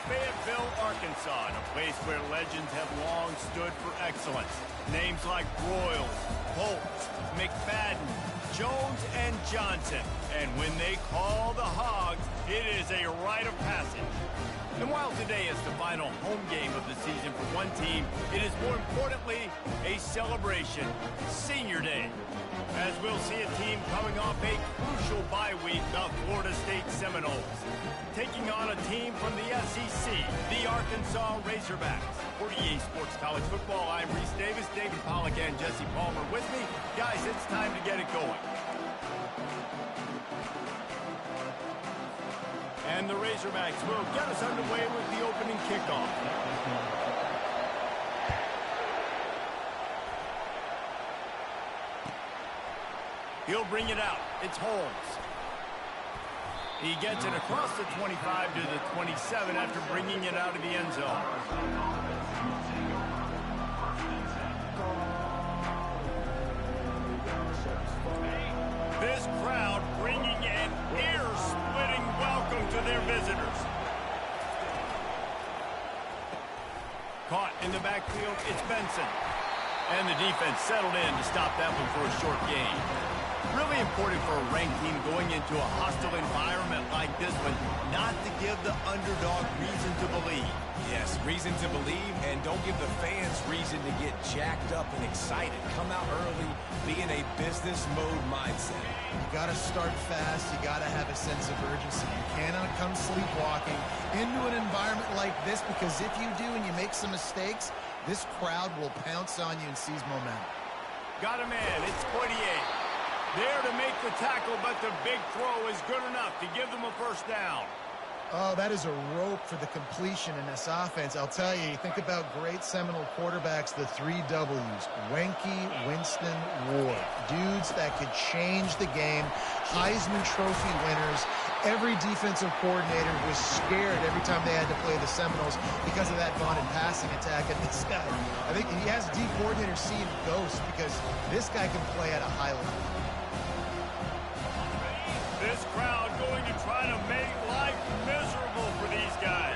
Fayetteville, Arkansas, a place where legends have long stood for excellence. Names like Broyles, Bolts, McFadden, Jones, and Johnson. And when they call the Hogs, it is a rite of passage. And while today is the final home game of the season for one team, it is more importantly a celebration, Senior Day. As we'll see a team coming off a crucial bye week, the Florida State Seminoles, taking on a team from the SEC, the Arkansas Razorbacks. For EA Sports College Football, I'm Reese Davis, David Pollack, and Jesse Palmer with me. Guys, it's time to get it going. And the Razorbacks will get us underway with the opening kickoff. He'll bring it out. It's Holmes. He gets it across the 25 to the 27 after bringing it out of the end zone. This crowd bringing an ear-splitting welcome to their visitors. Caught in the backfield, it's Benson. And the defense settled in to stop that one for a short gain. Really important for a ranked team going into a hostile environment like this one, not to give the underdog reason to believe. Yes, reason to believe, and don't give the fans reason to get jacked up and excited. Come out early, be in a business mode mindset. You got to start fast. You got to have a sense of urgency. You cannot come sleepwalking into an environment like this, because if you do and you make some mistakes, this crowd will pounce on you and seize momentum. Got a man. It's Poitier. There to make the tackle, but the big throw is good enough to give them a first down. Oh, that is a rope for the completion in this offense. I'll tell you, you think about great Seminole quarterbacks, the 3 W's, Wenke, Winston, Ward. Dudes that could change the game, Heisman Trophy winners. Every defensive coordinator was scared every time they had to play the Seminoles because of that vaunted passing attack. And this guy, I think he has D coordinators seeing ghosts, because this guy can play at a high level. This crowd going to try to make life miserable for these guys.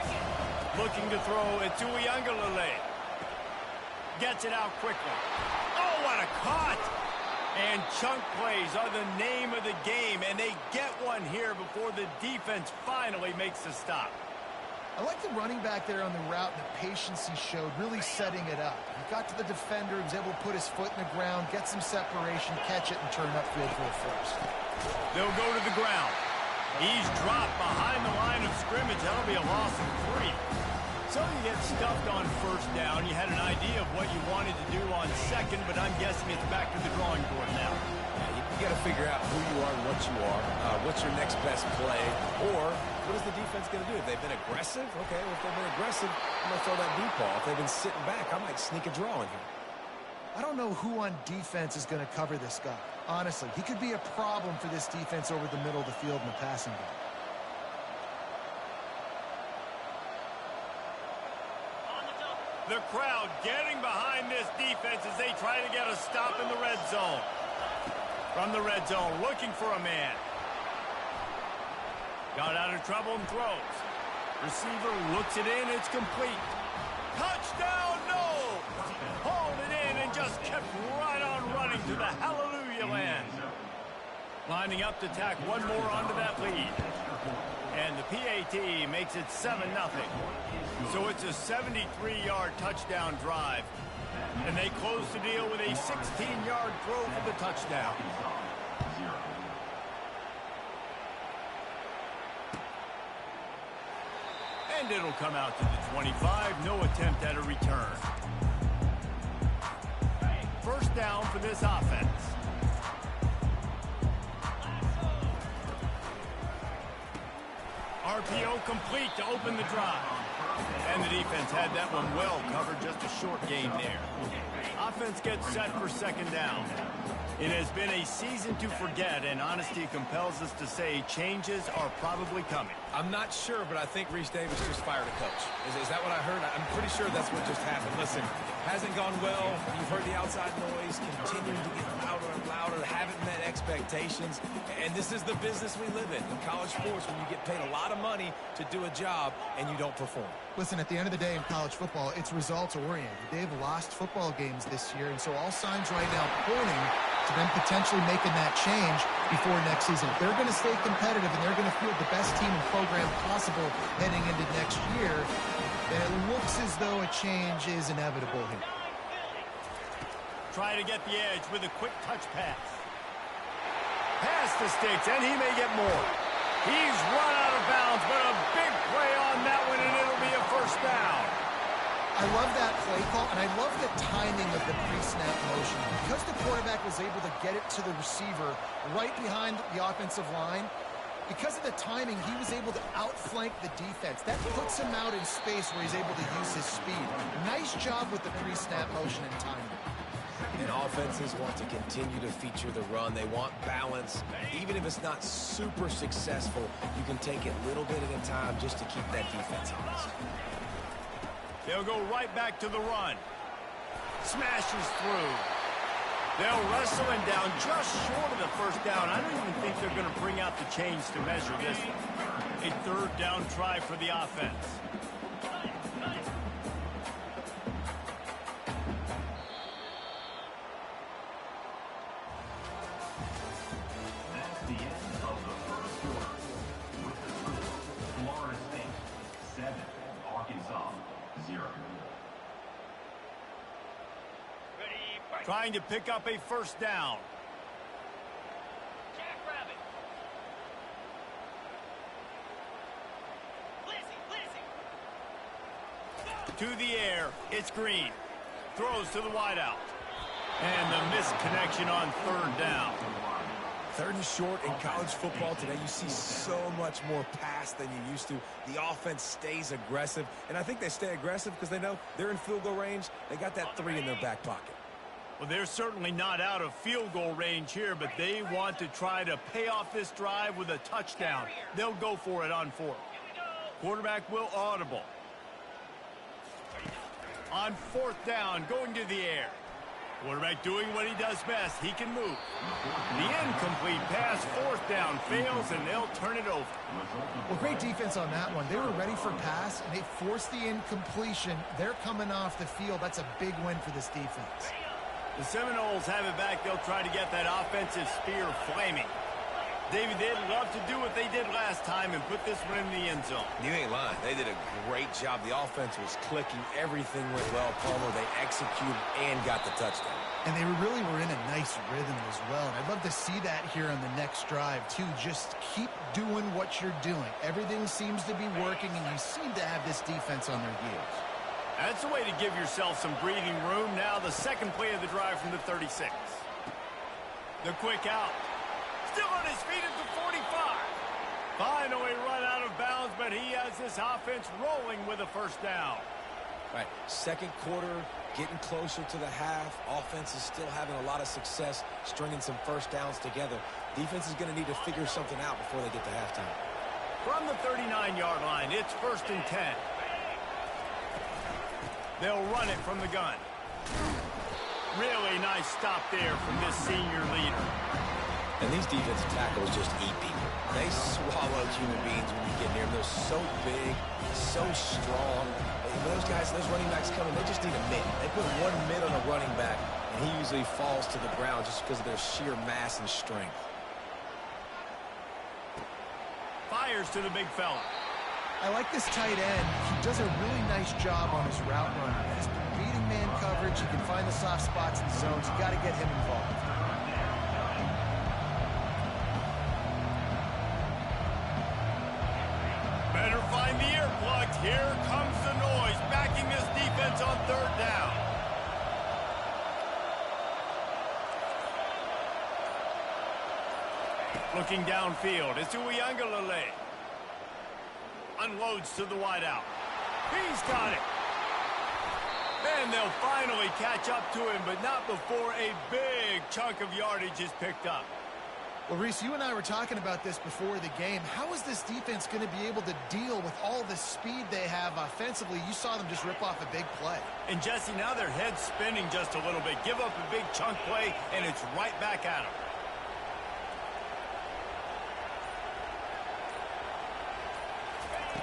Looking to throw it to Uiagalelei. Gets it out quickly. Oh, what a cut! And chunk plays are the name of the game, and they get one here before the defense finally makes the stop. I like the running back there on the route and the patience he showed, really setting it up. He got to the defender, he was able to put his foot in the ground, get some separation, catch it, and turn upfield for a first. They'll go to the ground. He's dropped behind the line of scrimmage. That'll be a loss of 3. So you get stuffed on first down. You had an idea of what you wanted to do on second, but I'm guessing it's back to the drawing board now. Yeah, you got to figure out who you are and what you are. What's your next best play? Or what is the defense going to do? If they've been aggressive, okay, well, if they've been aggressive, I'm going to throw that deep ball. If they've been sitting back, I might sneak a draw in here. I don't know who on defense is going to cover this guy. Honestly, he could be a problem for this defense over the middle of the field in the passing game. The crowd getting behind this defense as they try to get a stop in the red zone. From the red zone, looking for a man. Got out of trouble and throws. Receiver looks it in, it's complete. Touchdown, no! Hauled it in and just kept right on running to the hallelujah land. Lining up to tack one more onto that lead. And the PAT makes it 7-0. So it's a 73-yard touchdown drive. And they close the deal with a 16-yard throw for the touchdown. And it'll come out to the 25. No attempt at a return. First down for this offense. RPO complete to open the drive. And the defense had that one well covered, just a short gain there. Offense gets set for second down. It has been a season to forget, and honesty compels us to say changes are probably coming. I'm not sure, but I think Reese Davis just fired a coach. Is that what I heard? I'm pretty sure that's what just happened. Listen, hasn't gone well. You've heard the outside noise, continuing to get louder and louder, haven't met expectations. expectations, and this is the business we live in college sports, when you get paid a lot of money to do a job and you don't perform. Listen, at the end of the day in college football, it's results-oriented. They've lost football games this year, and so all signs right now pointing to them potentially making that change before next season. If they're going to stay competitive and they're going to field the best team and program possible heading into next year, then it looks as though a change is inevitable here. Try to get the edge with a quick touch pass. Past the sticks, and he may get more. He's run out of bounds, but a big play on that one, and it'll be a first down. I love that play call, and I love the timing of the pre-snap motion. Because the quarterback was able to get it to the receiver right behind the offensive line, because of the timing, he was able to outflank the defense. That puts him out in space where he's able to use his speed. Nice job with the pre-snap motion and timing. And offenses want to continue to feature the run. They want balance. Even if it's not super successful, you can take it little bit at a time just to keep that defense honest. They'll go right back to the run. Smashes through. They'll wrestle him down just short of the first down. I don't even think they're going to bring out the chains to measure this one. A third down try for the offense. Trying to pick up a first down. To the air, it's Green. Throws to the wideout. And the missed connection on third down. Third and short in college football today, you see so much more pass than you used to. The offense stays aggressive, and I think they stay aggressive because they know they're in field goal range. They got that 3 in their back pocket. Well, they're certainly not out of field goal range here, but they want to try to pay off this drive with a touchdown. They'll go for it on fourth. Quarterback will audible. On fourth down, going to the air. Quarterback doing what he does best. He can move. The incomplete pass, fourth down, fails, and they'll turn it over. Well, great defense on that one. They were ready for pass, and they forced the incompletion. They're coming off the field. That's a big win for this defense. The Seminoles have it back. They'll try to get that offensive spear flaming. David, they'd love to do what they did last time and put this one in the end zone. You ain't lying. They did a great job. The offense was clicking. Everything went well, Palmer. They executed and got the touchdown. And they really were in a nice rhythm as well. And I'd love to see that here on the next drive, too. Just keep doing what you're doing. Everything seems to be working, and you seem to have this defense on their heels. That's a way to give yourself some breathing room. Now the second play of the drive from the 36. The quick out. Still on his feet at the 45. Finally run out of bounds, but he has this offense rolling with a first down. Right, second quarter, getting closer to the half. Offense is still having a lot of success stringing some first downs together. Defense is going to need to figure something out before they get to halftime. From the 39-yard line, it's 1st and 10. They'll run it from the gun. Really nice stop there from this senior leader. And these defensive tackles just eat people. They swallow human beings when you get near them. They're so big, so strong. When those guys, those running backs come in, they just need a mid. They put one mid on a running back, and he usually falls to the ground just because of their sheer mass and strength. Fires to the big fella. I like this tight end. He does a really nice job on his route run. He's beating man coverage. He can find the soft spots in zones. You got to get him involved. Better find the earplugs. Here comes the noise, backing this defense on third down. Looking downfield, it's Uiagalelei. Unloads to the wideout. He's got it. And they'll finally catch up to him, but not before a big chunk of yardage is picked up. Well, Reese, you and I were talking about this before the game. How is this defense going to be able to deal with all the speed they have offensively? You saw them just rip off a big play. And, Jesse, now their head's spinning just a little bit. Give up a big chunk play, and it's right back at them.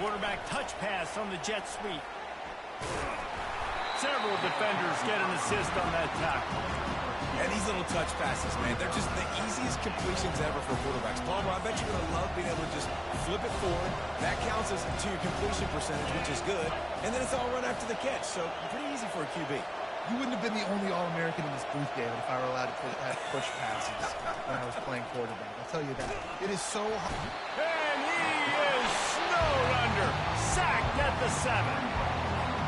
Quarterback touch pass on the jet sweep. Several defenders get an assist on that tackle. And these little touch passes, man, they're just the easiest completions ever for quarterbacks. Palmer, I bet you're going to love being able to just flip it forward. That counts as to your completion percentage, which is good. And then it's all run after the catch, so pretty easy for a QB. You wouldn't have been the only All-American in this booth, David, if I were allowed to have push passes when I was playing quarterback. I'll tell you that. It is so hard. And he is snowed under. Sacked at the 7.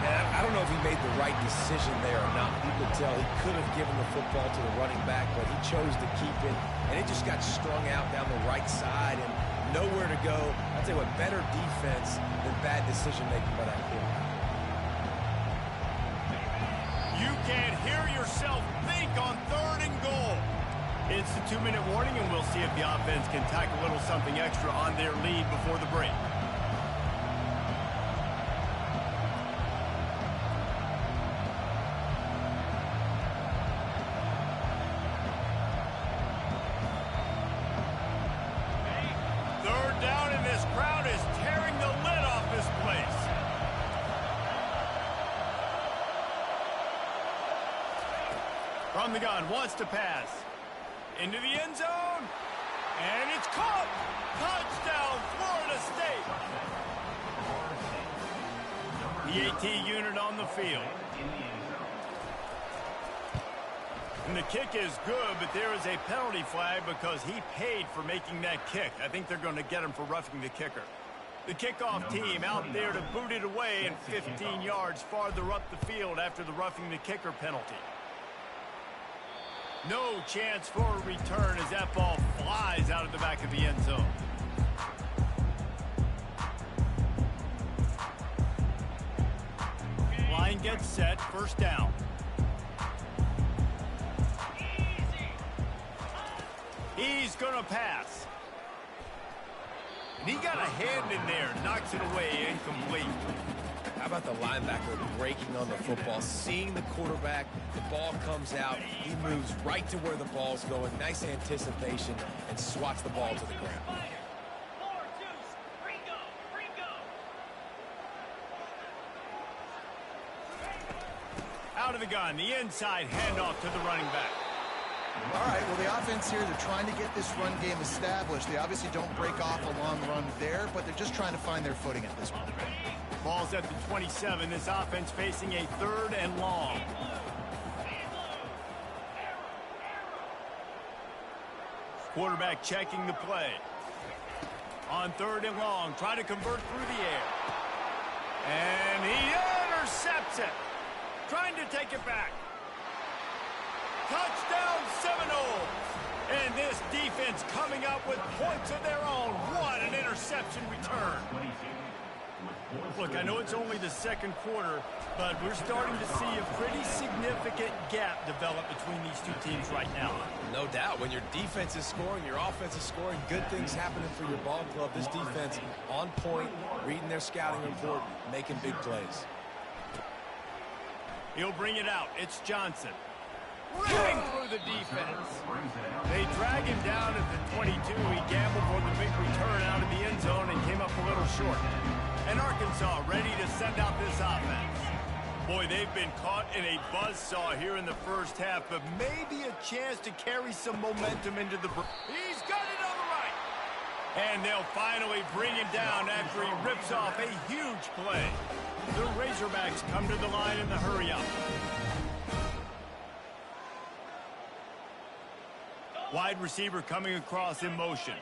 I don't know if he made the right decision there or not. You could tell he could have given the football to the running back, but he chose to keep it, and it just got strung out down the right side and nowhere to go. I'll tell you what, better defense than bad decision-making by that quarterback. You can't hear yourself think on 3rd and goal. It's the 2-minute warning, and we'll see if the offense can tack a little something extra on their lead before the break. From the gun, wants to pass. Into the end zone. And it's caught. Touchdown, Florida State. The AT unit on the field. And the kick is good, but there is a penalty flag because he paid for making that kick. I think they're going to get him for roughing the kicker. The kickoff team out there to boot it away and 15 yards farther up the field after the roughing the kicker penalty. No chance for a return as that ball flies out of the back of the end zone. Line gets set, first down. He's going to pass. And he got a hand in there, knocks it away, incomplete. How about the linebacker breaking on the football, seeing the quarterback, the ball comes out, he moves right to where the ball's going, nice anticipation, and swats the ball to the ground. Out of the gun, the inside handoff to the running back. All right, well, the offense here, they're trying to get this run game established. They obviously don't break off a long run there, but they're just trying to find their footing at this point. Ball's at the 27. This offense facing a 3rd and long. Quarterback checking the play. On 3rd and long, trying to convert through the air. And he intercepts it. Trying to take it back. Touchdown Seminoles. And this defense coming up with points of their own. What an interception return. Look, I know it's only the 2nd quarter, but we're starting to see a pretty significant gap develop between these two teams right now. No doubt. When your defense is scoring, your offense is scoring, good things happening for your ball club. This defense on point, reading their scouting report, making big plays. He'll bring it out. It's Johnson. Ripping through the defense. They drag him down at the 22. He gambled for the big return out of the end zone and came up a little short. And Arkansas ready to send out this offense. Boy, they've been caught in a buzzsaw here in the first half, but maybe a chance to carry some momentum into the... He's got it on the right. And they'll finally bring him down after he rips off a huge play. The Razorbacks come to the line in the hurry-up. Wide receiver coming across in motion.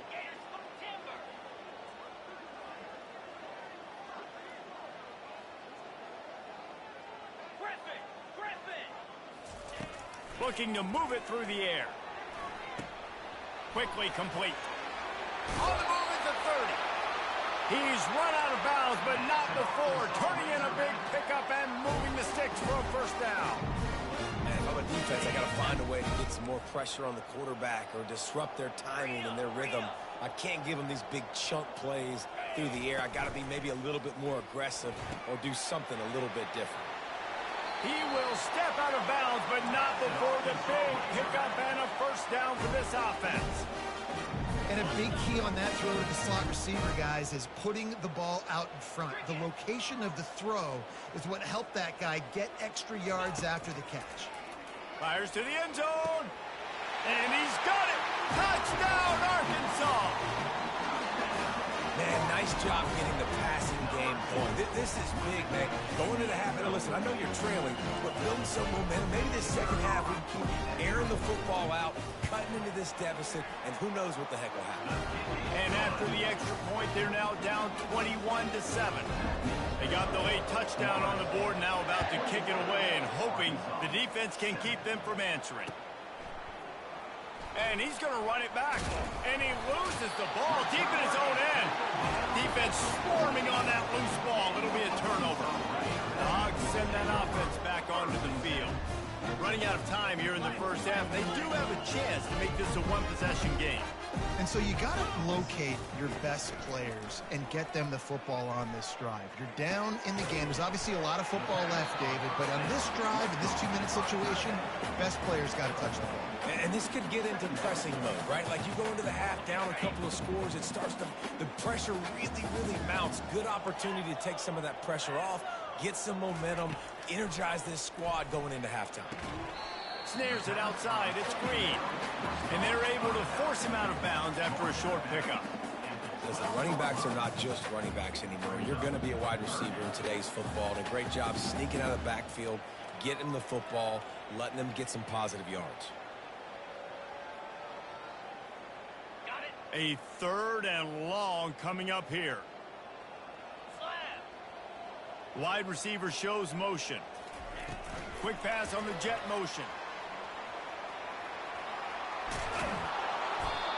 Looking to move it through the air. Quickly complete. On the move at the 30. He's run out of bounds, but not before. Turning in a big pickup and moving the sticks for a first down. Man, if I'm a defense, I got to find a way to get some more pressure on the quarterback or disrupt their timing and their rhythm. I can't give them these big chunk plays through the air. I got to be maybe a little bit more aggressive or do something a little bit different. He will step out of bounds, but not before the big pickup and a first down for this offense. And a big key on that throw to the slot receiver, guys, is putting the ball out in front. The location of the throw is what helped that guy get extra yards after the catch. Fires to the end zone. And he's got it. Touchdown, Arkansas. Man, nice job getting the passing game going. This is big, man. Going to the half. And listen, I know you're trailing, but building some momentum. Maybe this second half we can keep airing the football out, cutting into this deficit, and who knows what the heck will happen. And after the extra point, they're now down 21-7. They got the late touchdown on the board, now about to kick it away and hoping the defense can keep them from answering. And he's going to run it back. And he loses the ball deep in his own end. Defense swarming on that loose ball. It'll be a turnover. The Hogs send that offense back onto the field. Running out of time here in the first half. They do have a chance to make this a one-possession game. And so you got to locate your best players and get them the football on this drive. You're down in the game. There's obviously a lot of football left, David, but on this drive, in this 2-minute situation, best players got to touch the ball. And this could get into pressing mode, right? Like you go into the half down a couple of scores, it starts to, the pressure really mounts. Good opportunity to take some of that pressure off, get some momentum, energize this squad going into halftime. Snares it outside. It's Green. And they're able to force him out of bounds after a short pickup. Listen, running backs are not just running backs anymore. You're going to be a wide receiver in today's football. And a great job sneaking out of the backfield, getting the football, letting them get some positive yards. A 3rd and long coming up here. Wide receiver shows motion. Quick pass on the jet motion.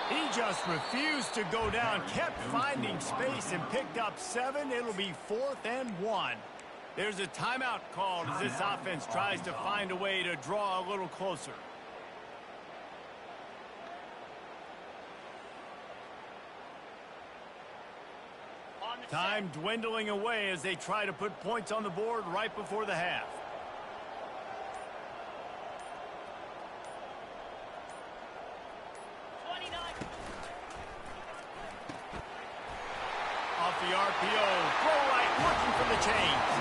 He just refused to go down, kept finding space and picked up 7. It'll be 4th and 1. There's a timeout called as this offense tries to find a way to draw a little closer. Time dwindling away as they try to put points on the board right before the half. Off the RPO, throw right, looking for the chains.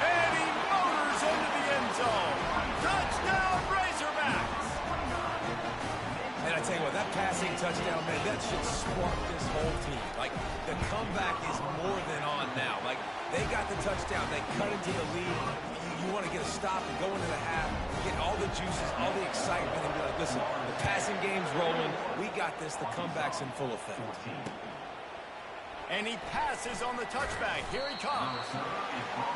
And he motors into the end zone. Touchdown, Razorbacks! And I tell you what, that passing touchdown, man, that should spark this whole team. Like, the comeback is more than on now. Like, they got the touchdown. They cut into the lead. You want to get a stop and go into the half, get all the juices, all the excitement, and be like, listen, the passing game's rolling. We got this. The comeback's in full effect. And he passes on the touchback. Here he comes.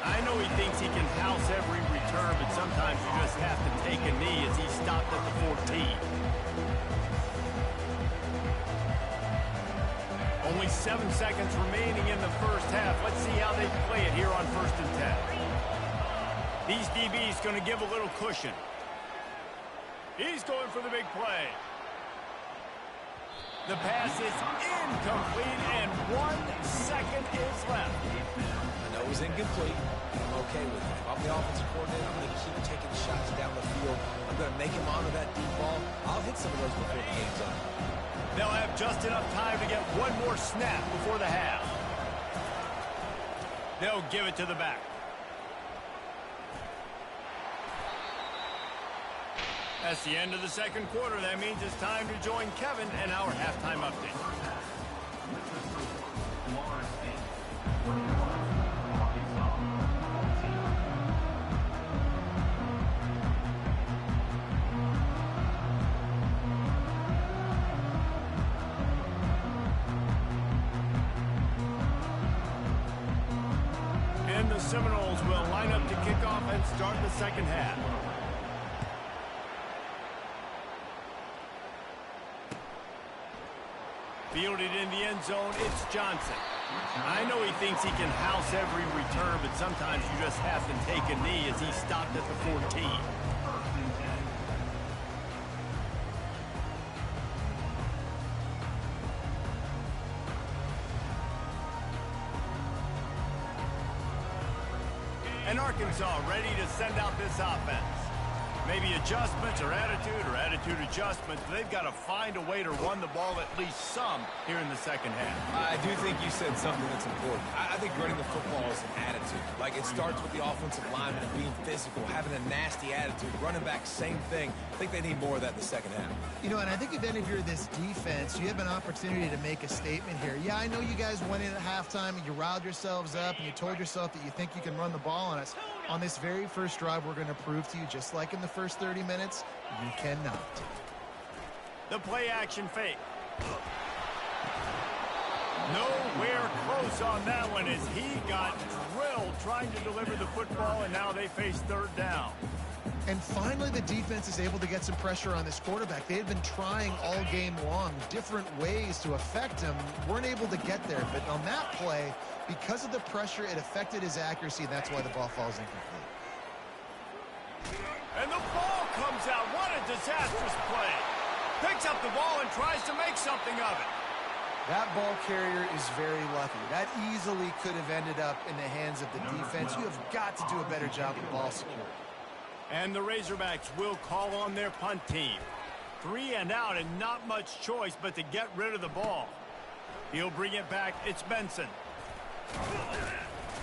I know he thinks he can house every return, but sometimes you just have to take a knee as he stopped at the 14. Only 7 seconds remaining in the first half. Let's see how they play it here on 1st and 10. These DBs going to give a little cushion. He's going for the big play. The pass is incomplete, and 1 second is left. I know it was incomplete. I'm okay with it. If I'm the offensive coordinator, I'm going to keep taking shots down the field. I'm going to make him honor that deep ball. I'll hit some of those before the game's up. They'll have just enough time to get one more snap before the half. They'll give it to the back. That's the end of the second quarter. That means it's time to join Kevin and our halftime update. And the Seminoles will line up to kick off and start the second half. Fielded in the end zone, it's Johnson. I know he thinks he can house every return, but sometimes you just have to take a knee as he stopped at the 14. And Arkansas ready to send out this offense. Maybe adjustments or attitude adjustments. They've got to find a way to run the ball at least some here in the second half. I do think you said something that's important. I think running the football is an attitude. Like, it starts with the offensive lineman and being physical, having a nasty attitude. Running back, same thing. I think they need more of that in the second half. You know, and I think if you're this defense, you have an opportunity to make a statement here. Yeah, I know you guys went in at halftime and you riled yourselves up and you told yourself that you think you can run the ball on us. On this very first drive, we're going to prove to you, just like in the first 30 minutes, you cannot. The play action fake. Nowhere close on that one as he got drilled trying to deliver the football, and now they face third down. And finally, the defense is able to get some pressure on this quarterback. They had been trying all game long different ways to affect him. Weren't able to get there. But on that play, because of the pressure, it affected his accuracy, and that's why the ball falls incomplete. And the ball comes out. What a disastrous play. Picks up the ball and tries to make something of it. That ball carrier is very lucky. That easily could have ended up in the hands of the defense. You have got to do a better job with ball security. And the Razorbacks will call on their punt team. 3 and out and not much choice but to get rid of the ball. He'll bring it back. It's Benson.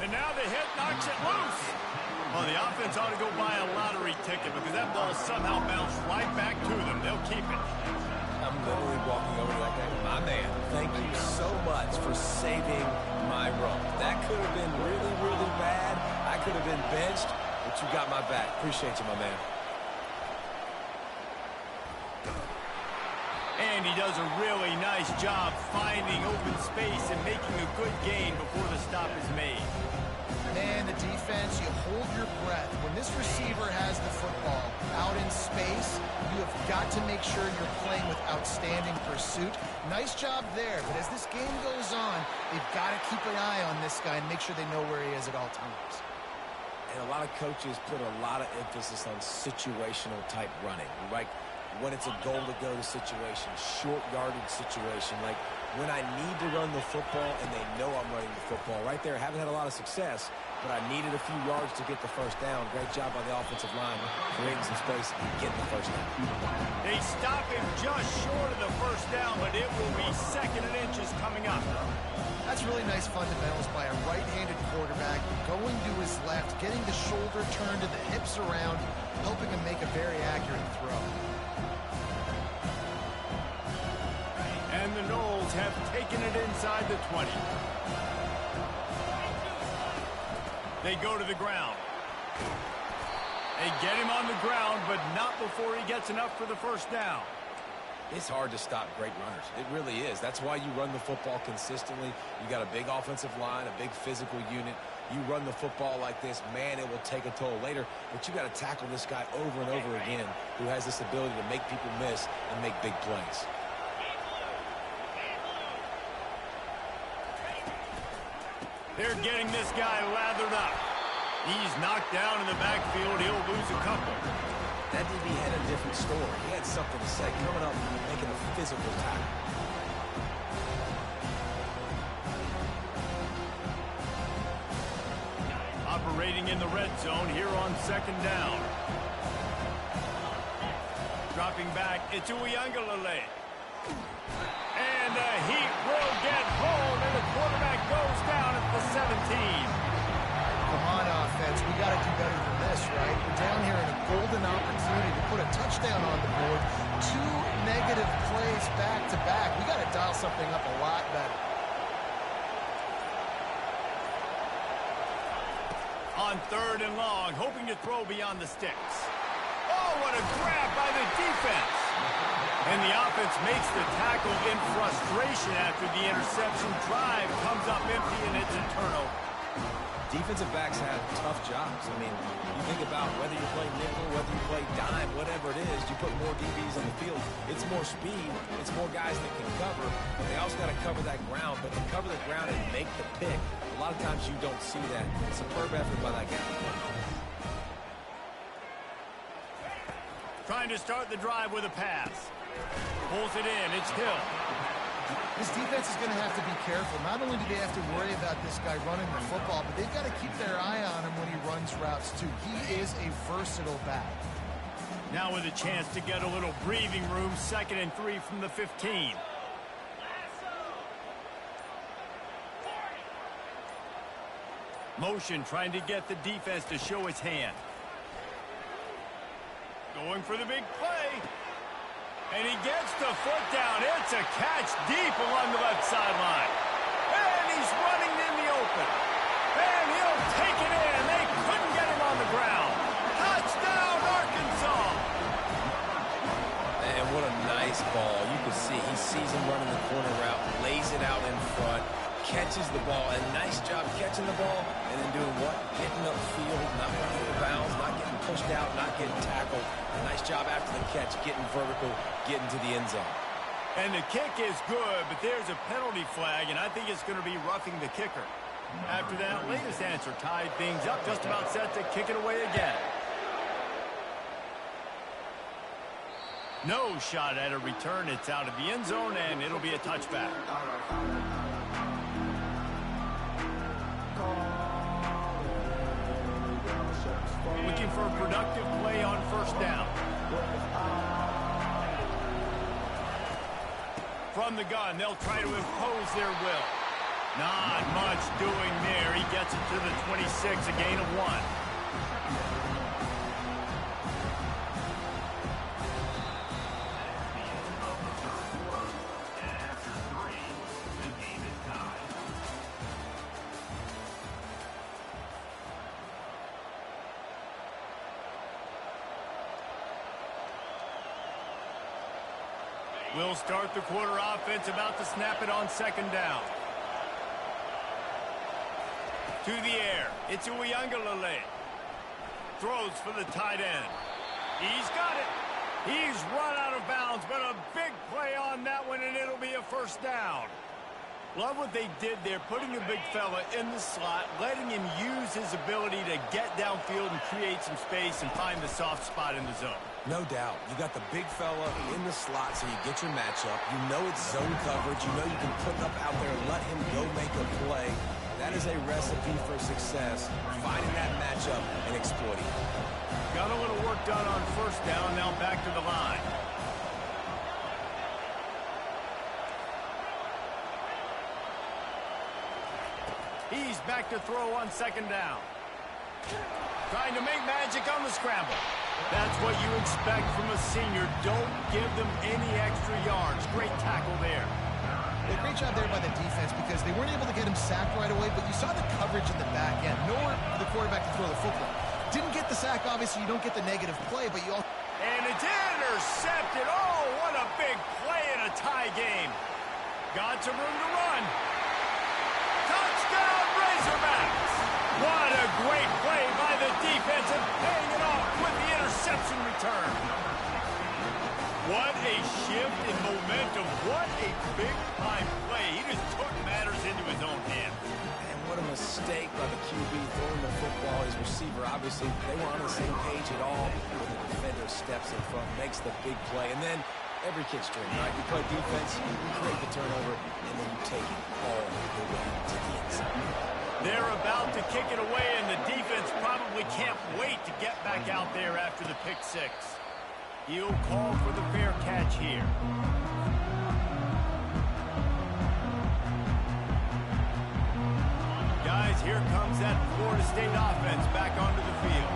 And now the hit knocks it loose. Well, the offense ought to go buy a lottery ticket because that ball somehow bounced right back to them. They'll keep it. I'm literally walking over to that guy. My man, thank you so much for saving my run. That could have been really, really bad. I could have been benched, but you got my back. Appreciate you, my man. And he does a really nice job finding open space and making a good gain before the stop is made. Man, the defense, you hold your breath. When this receiver has the football out in space, you have got to make sure you're playing with outstanding pursuit. Nice job there, but as this game goes on, they've got to keep an eye on this guy and make sure they know where he is at all times. And a lot of coaches put a lot of emphasis on situational type running, right? When it's a goal-to-go situation, short yardage situation, like when I need to run the football and they know I'm running the football. Right there, haven't had a lot of success, but I needed a few yards to get the first down. Great job by the offensive line, creating some space and getting the first down. They stop him just short of the first down, but it will be second and inches coming up. That's really nice fundamentals by a right-handed quarterback, going to his left, getting the shoulder turned and the hips around, helping him make a very accurate throw. And the Knowles have taken it inside the 20. They go to the ground. They get him on the ground, but not before he gets enough for the first down. It's hard to stop great runners. It really is. That's why you run the football consistently. You got a big offensive line, a big physical unit. You run the football like this, man, it will take a toll later. But you got to tackle this guy over and over again who has this ability to make people miss and make big plays. They're getting this guy lathered up. He's knocked down in the backfield. He'll lose a couple. That DB had a different story. He had something to say, coming up and making a physical tackle. Operating in the red zone here on second down. Dropping back, it's Uiagalelei. And the heat will get home, and the quarterback goes down at the 17. Come on, offense. We got to do better than this, right? We're down here in a golden opportunity to put a touchdown on the board. 2 negative plays back-to-back. We got to dial something up a lot better. On third and long, hoping to throw beyond the sticks. Oh, what a grab by the defense. And the offense makes the tackle in frustration after the interception. Drive comes up empty, and it's a turnover. Defensive backs have tough jobs. I mean, you think about whether you play nickel, whether you play dime, whatever it is, you put more DBs on the field. It's more speed. It's more guys that can cover. But they also got to cover that ground. But to cover the ground and make the pick, a lot of times you don't see that. Superb effort by that guy. Trying to start the drive with a pass. Pulls it in. It's Hill. This defense is going to have to be careful. Not only do they have to worry about this guy running the football, but they've got to keep their eye on him when he runs routes, too. He is a versatile back. Now with a chance to get a little breathing room, 2nd and 3 from the 15. Motion trying to get the defense to show its hand. Going for the big play. And he gets the foot down. It's a catch deep along the left sideline. And he's running in the open. And he'll take it in. They couldn't get him on the ground. Touchdown, Arkansas. And what a nice ball. You can see he sees him running the corner route, lays it out in front, catches the ball. And nice job catching the ball and then doing what? Getting upfield, not running out of bounds, not getting pushed out, not getting tackled. A nice job after the catch, getting vertical, getting to the end zone. And the kick is good, but there's a penalty flag, and I think it's going to be roughing the kicker. After that latest answer tied things up, just about set to kick it away again. No shot at a return. It's out of the end zone, and it'll be a touchback. Looking for a productive play on 1st down. From the gun, they'll try to impose their will. Not much doing there. He gets it to the 26, a gain of 1. We'll start the quarter offense, about to snap it on 2nd down. To the air, it's Uiagalelei. Throws for the tight end. He's got it. He's run out of bounds, but a big play on that one, and it'll be a 1st down. Love what they did there, putting the big fella in the slot, letting him use his ability to get downfield and create some space and find the soft spot in the zone. No doubt. You got the big fella in the slot, so you get your matchup. You know it's zone coverage. You know you can put up out there and let him go make a play. That is a recipe for success, finding that matchup and exploiting it. Got a little work done on 1st down, now back to the line. He's back to throw on 2nd down. Trying to make magic on the scramble. That's what you expect from a senior. Don't give them any extra yards. Great tackle there. Great job there by the defense because they weren't able to get him sacked right away, but you saw the coverage in the back end. Nowhere for the quarterback to throw the football. Didn't get the sack, obviously. You don't get the negative play, but you all... And it's intercepted. Oh, what a big play in a tie game. Got some room to run. Touchdown, Razorbacks. What a great play by the defense and paying it off with the interception return. What a shift in momentum. What a big-time play. He just took matters into his own hands. And what a mistake by the QB throwing the football. His receiver, obviously, they weren't on the same page at all. When the defender steps in front, makes the big play. And then every kid's dream, right? You play defense, you create the turnover, and then you take it all the way to the inside. They're about to kick it away, and the defense probably can't wait to get back out there after the pick 6. He'll call for the fair catch here. Guys, here comes that Florida State offense back onto the field.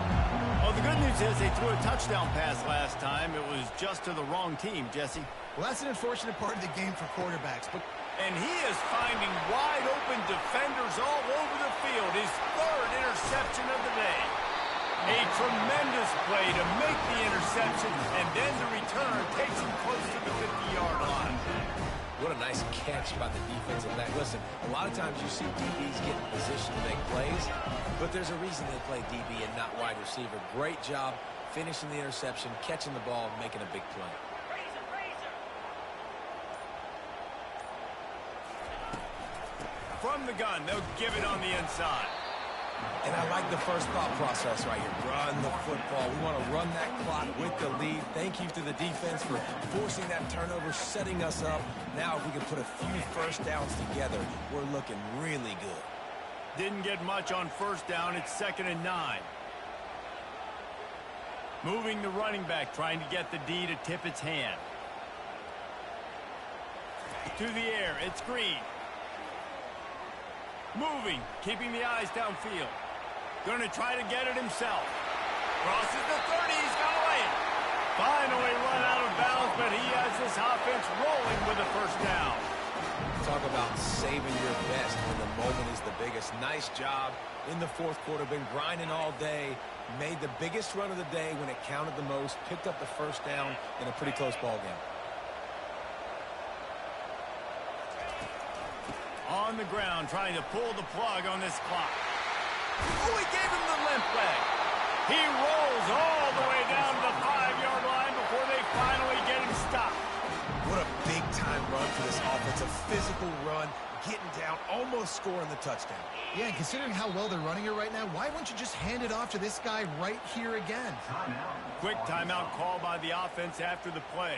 Well, the good news is they threw a touchdown pass last time. It was just to the wrong team, Jesse. Well, that's an unfortunate part of the game for quarterbacks, but... And he is finding wide-open defenders all over the field. His 3rd interception of the day. A tremendous play to make the interception, and then the return takes him close to the 50-yard line. What a nice catch by the defensive back. Listen, a lot of times you see DBs get in position to make plays, but there's a reason they play DB and not wide receiver. Great job finishing the interception, catching the ball, and making a big play. From the gun, they'll give it on the inside. And I like the first thought process right here. Run the football. We want to run that clock with the lead. Thank you to the defense for forcing that turnover, setting us up. Now if we can put a few 1st downs together, we're looking really good. Didn't get much on 1st down. It's 2nd and 9. Moving the running back, trying to get the D to tip its hand. To the air, it's Green. Moving, keeping the eyes downfield. Going to try to get it himself. Crosses the 30, he's got away. Finally run out of bounds, but he has this offense rolling with a first down. Talk about saving your best when the moment is the biggest. Nice job in the fourth quarter. Been grinding all day. Made the biggest run of the day when it counted the most. Picked up the first down in a pretty close ball game. On the ground, trying to pull the plug on this clock. Oh, he gave him the limp leg. He rolls all the way down to the 5-yard line before they finally get him stopped. What a big-time run for this offense. A physical run, getting down, almost scoring the touchdown. Yeah, and considering how well they're running it right now, why wouldn't you just hand it off to this guy right here again? Quick timeout call by the offense after the play.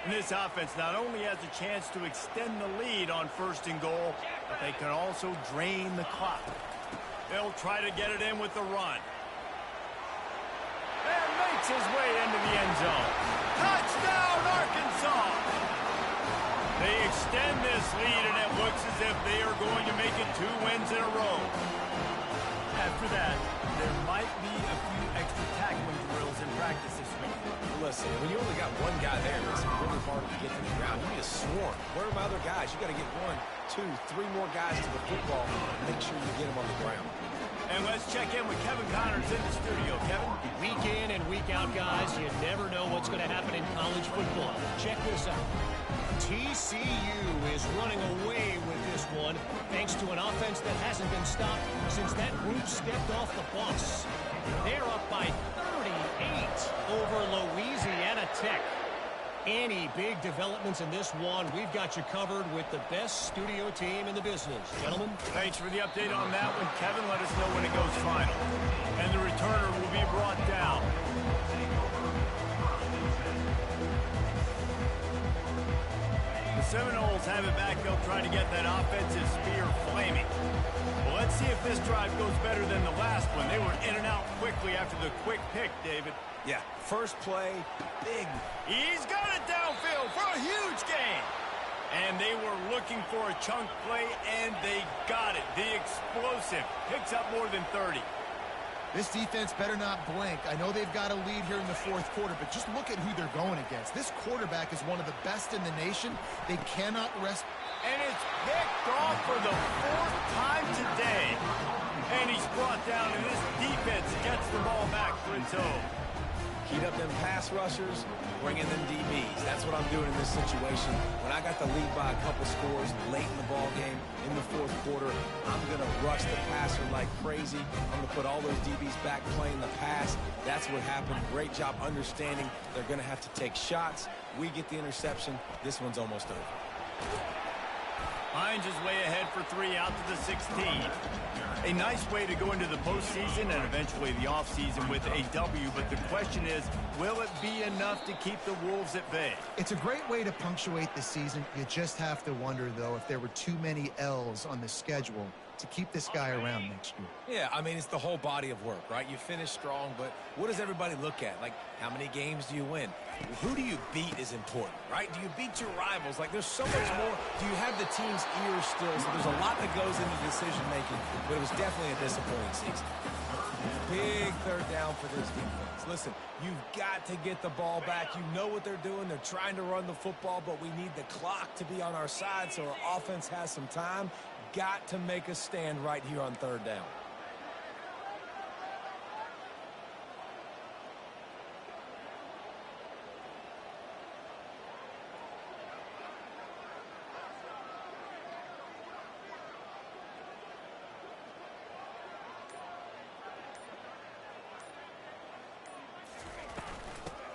And this offense not only has a chance to extend the lead on 1st and goal, but they can also drain the clock. They'll try to get it in with the run. And makes his way into the end zone. Touchdown, Arkansas! They extend this lead, and it looks as if they are going to make it 2 wins in a row. After that, there might be a few extra tackling drills in practice this week. Listen, when you only got one guy there, it's really hard to get to the ground. You need a swarm. Where are my other guys? You got to get 1, 2, 3 more guys to the football and make sure you get them on the ground. And let's check in with Kevin Connors in the studio. Kevin? Week in and week out, guys, you never know what's going to happen in college football. Check this out. TCU is running away with this one thanks to an offense that hasn't been stopped since that group stepped off the bus. They're up by 38 over Louisiana Tech. Any big developments in this one, we've got you covered with the best studio team in the business. Gentlemen? Thanks for the update on that one, Kevin. Let us know when it goes final. And the returner will be brought down. The Seminoles have it back. They'll try to get that offensive spear flaming. Well, let's see if this drive goes better than the last one. They were in and out quickly after the quick pick, David. Yeah, first play, big. He's got it downfield for a huge gain. And they were looking for a chunk play, and they got it. The explosive picks up more than 30. This defense better not blink. I know they've got a lead here in the fourth quarter, but just look at who they're going against. This quarterback is one of the best in the nation. They cannot rest. And it's picked off for the 4th time today. And he's brought down, and this defense gets the ball back for its own. Heat up them pass rushers, bring in them DBs. That's what I'm doing in this situation. When I got the lead by a couple scores late in the ball game, in the fourth quarter, I'm going to rush the passer like crazy. I'm going to put all those DBs back playing the pass. That's what happened. Great job understanding they're going to have to take shots. We get the interception. This one's almost over. Hines is way ahead for 3 out to the 16. A nice way to go into the postseason and eventually the offseason with a W, but the question is, will it be enough to keep the Wolves at bay? It's a great way to punctuate the season. You just have to wonder, though, if there were too many L's on the schedule to keep this guy around next year. Yeah, I mean, it's the whole body of work, right? You finish strong, but what does everybody look at? Like, how many games do you win? Who do you beat is important, right? Do you beat your rivals? Like, there's so much more. Do you have the team's ears still? So there's a lot that goes into decision-making, but it was definitely a disappointing season. Big third down for this defense. Listen, you've got to get the ball back. You know what they're doing. They're trying to run the football, but we need the clock to be on our side so our offense has some time. Got to make a stand right here on third down.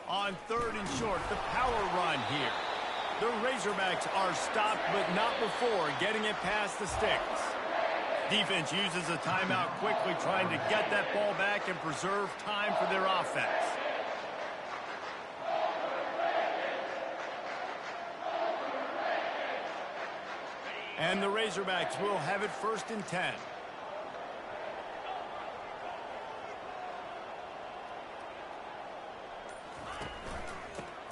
On 3rd and short, the power run here. The Razorbacks are stopped, but not before getting it past the sticks. Defense uses a timeout quickly, trying to get that ball back and preserve time for their offense. And the Razorbacks will have it 1st and 10.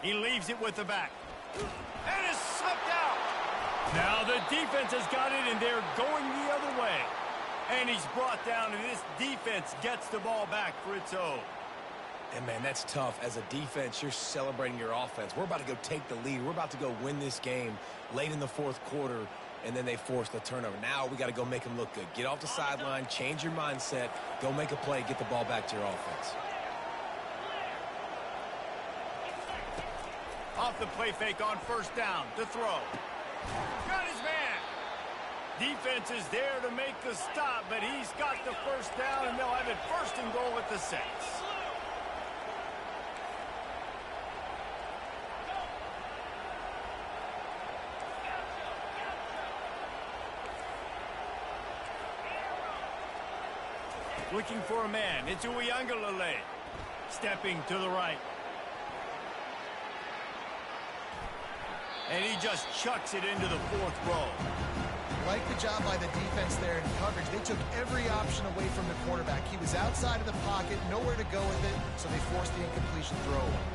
He leaves it with the back. And is sucked out. Now the defense has got it, and they're going the other way. And he's brought down, and this defense gets the ball back for its own. And, man, that's tough. As a defense, you're celebrating your offense. We're about to go take the lead. We're about to go win this game late in the fourth quarter, and then they force the turnover. Now we got to go make them look good. Get off the sideline, change your mindset, go make a play, get the ball back to your offense. Off the play fake on first down to throw. Got his man. Defense is there to make the stop, but he's got the first down, and they'll have it first and goal at the 6. Looking for a man. It's WhEn. Stepping to the right. And he just chucks it into the fourth row. Like the job by the defense there in coverage. They took every option away from the quarterback. He was outside of the pocket, nowhere to go with it, so they forced the incompletion throw away.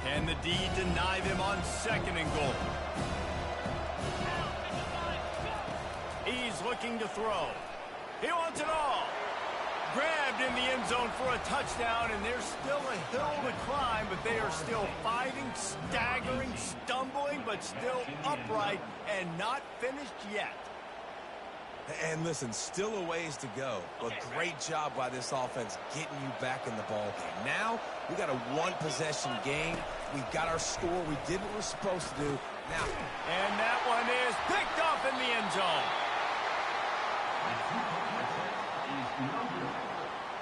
Can the D deny them on second and goal? He's looking to throw. He wants it all. Grabbed in the end zone for a touchdown, and there's still a hill to climb, but they are still fighting, staggering, stumbling, but still upright and not finished yet. And listen, still a ways to go, but great job by this offense getting you back in the ball game. Now we got a one-possession game. We got our score. We did what we're supposed to do. Now, and that one is picked off in the end zone.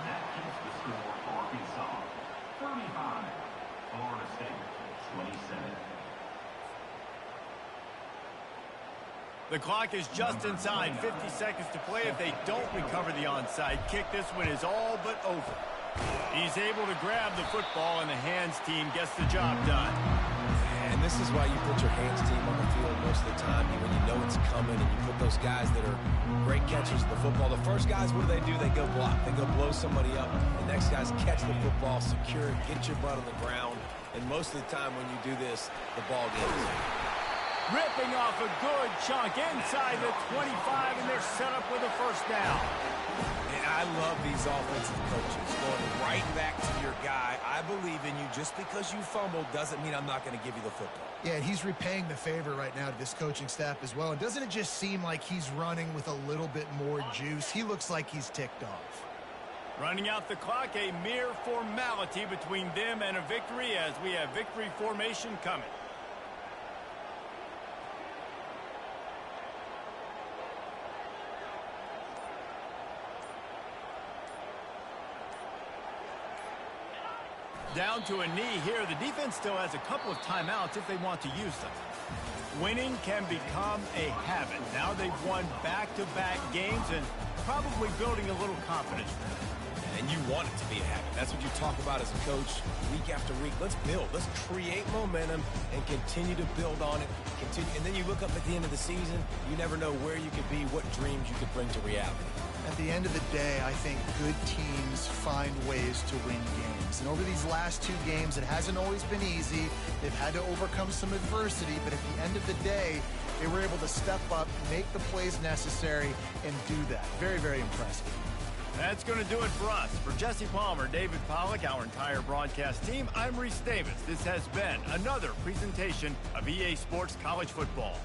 That keeps the score for Arkansas. 35. Florida State, 27. The clock is just inside 50 seconds to play. If they don't recover the onside kick, this one is all but over. He's able to grab the football, and the hands team gets the job done. and this is why you put your hands team on the field most of the time when you know it's coming, and you put those guys that are great catchers of the football. The first guys, what do? They go block. They go blow somebody up. The next guys catch the football, secure it, get your butt on the ground. And most of the time when you do this, the ball game is over. Ripping off a good chunk inside the 25, and they're set up with a first down. And I love these offensive coaches going right back to your guy. I believe in you. Just because you fumbled doesn't mean I'm not going to give you the football. Yeah, and he's repaying the favor right now to this coaching staff as well. And doesn't it just seem like he's running with a little bit more juice? He looks like he's ticked off. Running out the clock, a mere formality between them and a victory as we have victory formation coming. Down to a knee here. The defense still has a couple of timeouts if they want to use them. Winning can become a habit. Now they've won back-to-back games and probably building a little confidence for them. And you want it to be a habit. That's what you talk about as a coach week after week. Let's build. Let's create momentum and continue to build on it. And then you look up at the end of the season, you never know where you could be, what dreams you could bring to reality. At the end of the day, I think good teams find ways to win games. And over these last two games, it hasn't always been easy. They've had to overcome some adversity, but at the end of the day, they were able to step up, make the plays necessary, and do that. Very, very impressive. That's going to do it for us. For Jesse Palmer, David Pollack, our entire broadcast team, I'm Reese Davis. This has been another presentation of EA Sports College Football.